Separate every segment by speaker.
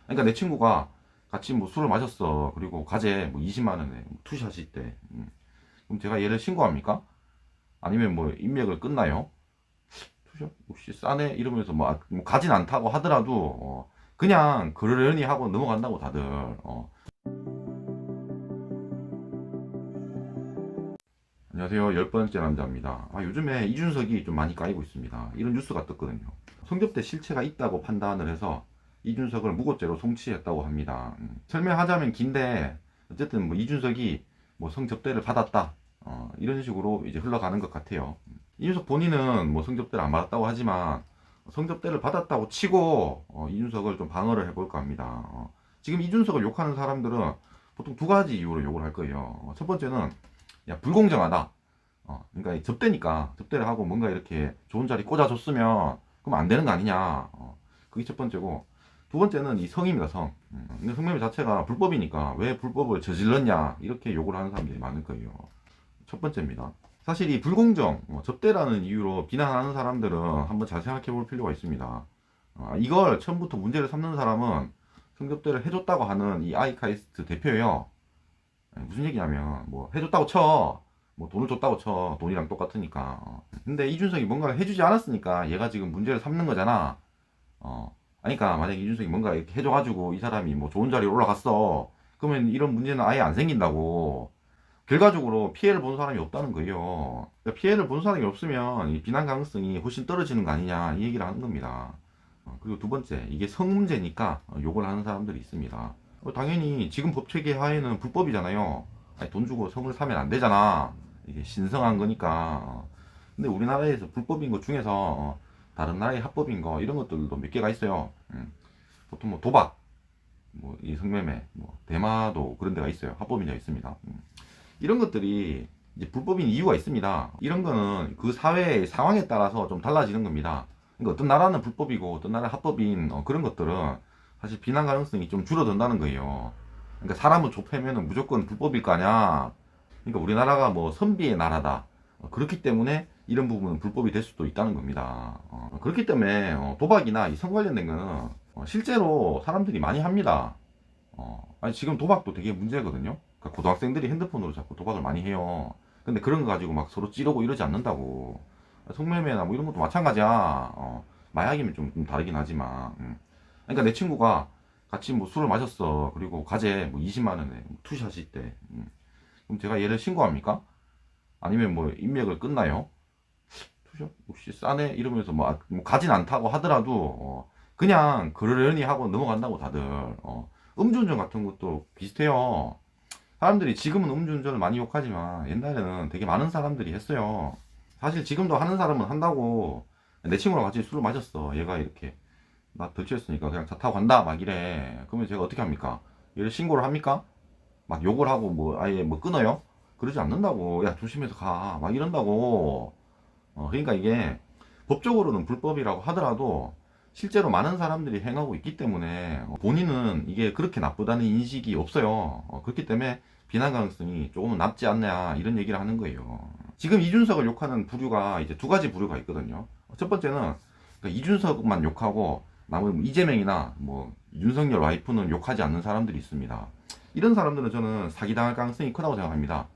Speaker 1: 그러니까 내 친구가 같이 뭐 술을 마셨어. 그리고 과제 뭐 20만 원에 투샷이 있대. 그럼 제가 얘를 신고합니까? 아니면 뭐 인맥을 끊나요? 투샷? 혹시 싸네? 이러면서 뭐 가진 않다고 하더라도 그냥 그러려니 하고 넘어간다고 다들. 안녕하세요. 열 번째 남자입니다. 요즘에 이준석이 좀 많이 까이고 있습니다. 이런 뉴스가 떴거든요. 성접대 실체가 있다고 판단을 해서 이준석을 무고죄로 송치했다고 합니다. 설명하자면 긴데 어쨌든 뭐 이준석이 뭐 성접대를 받았다. 이런 식으로 이제 흘러가는 것 같아요. 이준석 본인은 뭐 성접대를 안 받았다고 하지만 성접대를 받았다고 치고 이준석을 좀 방어를 해볼까 합니다. 지금 이준석을 욕하는 사람들은 보통 두 가지 이유로 욕을 할 거예요. 첫 번째는 야 불공정하다. 그러니까 이 접대니까 접대를 하고 뭔가 이렇게 좋은 자리 꽂아줬으면 그럼 안 되는 거 아니냐. 그게 첫 번째고 두 번째는 이 성입니다. 성. 근데 성매매 자체가 불법이니까 왜 불법을 저질렀냐 이렇게 욕을 하는 사람들이 많을 거예요. 첫 번째입니다. 사실 이 불공정, 접대라는 이유로 비난하는 사람들은 한번 잘 생각해 볼 필요가 있습니다. 이걸 처음부터 문제를 삼는 사람은 성접대를 해줬다고 하는 이 아이카이스트 대표예요. 무슨 얘기냐면 뭐 해줬다고 쳐. 뭐 돈을 줬다고 쳐. 돈이랑 똑같으니까. 근데 이준석이 뭔가를 해주지 않았으니까 얘가 지금 문제를 삼는 거잖아. 그러니까 만약에 이준석이 뭔가 이렇게 해줘가지고 이 사람이 뭐 좋은 자리에 올라갔어. 그러면 이런 문제는 아예 안 생긴다고. 결과적으로 피해를 본 사람이 없다는 거예요. 그러니까 피해를 본 사람이 없으면 이 비난 가능성이 훨씬 떨어지는 거 아니냐 이 얘기를 하는 겁니다. 그리고 두 번째, 이게 성 문제니까 욕을 하는 사람들이 있습니다. 당연히 지금 법 체계 하에는 불법이잖아요. 아니, 돈 주고 성을 사면 안 되잖아. 이게 신성한 거니까. 근데 우리나라에서 불법인 것 중에서 다른 나라의 합법인 거 이런 것들도 몇 개가 있어요. 보통 뭐 도박, 뭐 이 성매매, 뭐 대마도 그런 데가 있어요. 합법인 데가 있습니다. 이런 것들이 이제 불법인 이유가 있습니다. 이런 거는 그 사회의 상황에 따라서 좀 달라지는 겁니다. 그러니까 어떤 나라는 불법이고 어떤 나라는 합법인 그런 것들은 사실 비난 가능성이 좀 줄어든다는 거예요. 그러니까 사람을 좁혀면 무조건 불법일 거 아니야. 그러니까 우리나라가 뭐 선비의 나라다. 그렇기 때문에 이런 부분은 불법이 될 수도 있다는 겁니다. 그렇기 때문에 도박이나 이 성 관련된 거는 실제로 사람들이 많이 합니다. 아니 지금 도박도 되게 문제거든요. 그러니까 고등학생들이 핸드폰으로 자꾸 도박을 많이 해요. 근데 그런 거 가지고 막 서로 찌르고 이러지 않는다고. 성매매나 뭐 이런 것도 마찬가지야. 마약이면 좀 다르긴 하지만. 그러니까 내 친구가 같이 뭐 술을 마셨어. 그리고 과제 뭐 20만 원에 투샷이 있대. 그럼 제가 얘를 신고합니까? 아니면 뭐 인맥을 끊나요? 투샷? 혹시 싸네? 이러면서 뭐 가진 않다고 하더라도 그냥 그러려니 하고 넘어간다고 다들. 음주운전 같은 것도 비슷해요. 사람들이 지금은 음주운전을 많이 욕하지만 옛날에는 되게 많은 사람들이 했어요. 사실 지금도 하는 사람은 한다고. 내 친구랑 같이 술을 마셨어. 얘가 이렇게 나 덜취했으니까 그냥 차 타고 간다 막 이래. 그러면 제가 어떻게 합니까? 얘를 신고를 합니까? 막 욕을 하고 뭐 아예 뭐 끊어요? 그러지 않는다고. 야 조심해서 가 막 이런다고. 그러니까 이게 법적으로는 불법이라고 하더라도 실제로 많은 사람들이 행하고 있기 때문에 본인은 이게 그렇게 나쁘다는 인식이 없어요. 그렇기 때문에 비난 가능성이 조금은 낮지 않냐 이런 얘기를 하는 거예요. 지금 이준석을 욕하는 부류가 이제 두 가지 부류가 있거든요. 첫 번째는 그러니까 이준석만 욕하고 나머지 뭐 이재명이나 뭐 윤석열 와이프는 욕하지 않는 사람들이 있습니다. 이런 사람들은 저는 사기당할 가능성이 크다고 생각합니다.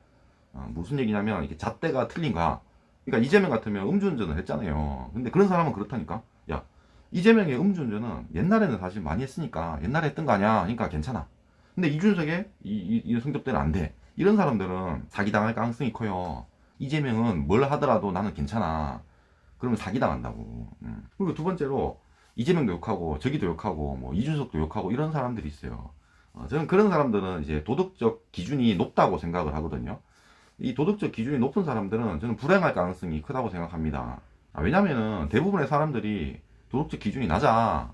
Speaker 1: 무슨 얘기냐면 이게 잣대가 틀린 거야. 그러니까 이재명 같으면 음주운전을 했잖아요. 근데 그런 사람은 그렇다니까. 야, 이재명의 음주운전은 옛날에는 사실 많이 했으니까 옛날에 했던 거 아니야. 그러니까 괜찮아. 근데 이준석의 이 성접대는 안 돼. 이런 사람들은 사기당할 가능성이 커요. 이재명은 뭘 하더라도 나는 괜찮아. 그러면 사기당한다고. 그리고 두 번째로 이재명도 욕하고 저기도 욕하고 뭐 이준석도 욕하고 이런 사람들이 있어요. 저는 그런 사람들은 이제 도덕적 기준이 높다고 생각을 하거든요. 이 도덕적 기준이 높은 사람들은 저는 불행할 가능성이 크다고 생각합니다. 왜냐면은 대부분의 사람들이 도덕적 기준이 낮아.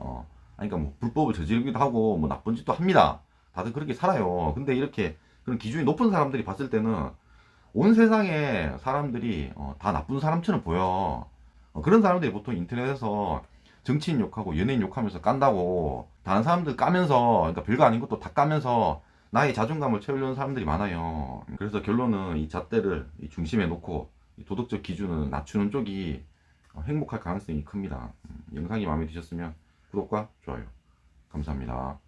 Speaker 1: 그러니까 뭐 불법을 저지르기도 하고 뭐 나쁜 짓도 합니다. 다들 그렇게 살아요. 근데 이렇게 그런 기준이 높은 사람들이 봤을 때는 온 세상의 사람들이 다 나쁜 사람처럼 보여. 그런 사람들이 보통 인터넷에서 정치인 욕하고 연예인 욕하면서 깐다고 다른 사람들 까면서 그러니까 별거 아닌 것도 다 까면서 나의 자존감을 채우려는 사람들이 많아요. 그래서 결론은 이 잣대를 이 중심에 놓고 이 도덕적 기준을 낮추는 쪽이 행복할 가능성이 큽니다. 영상이 마음에 드셨으면 구독과 좋아요 감사합니다.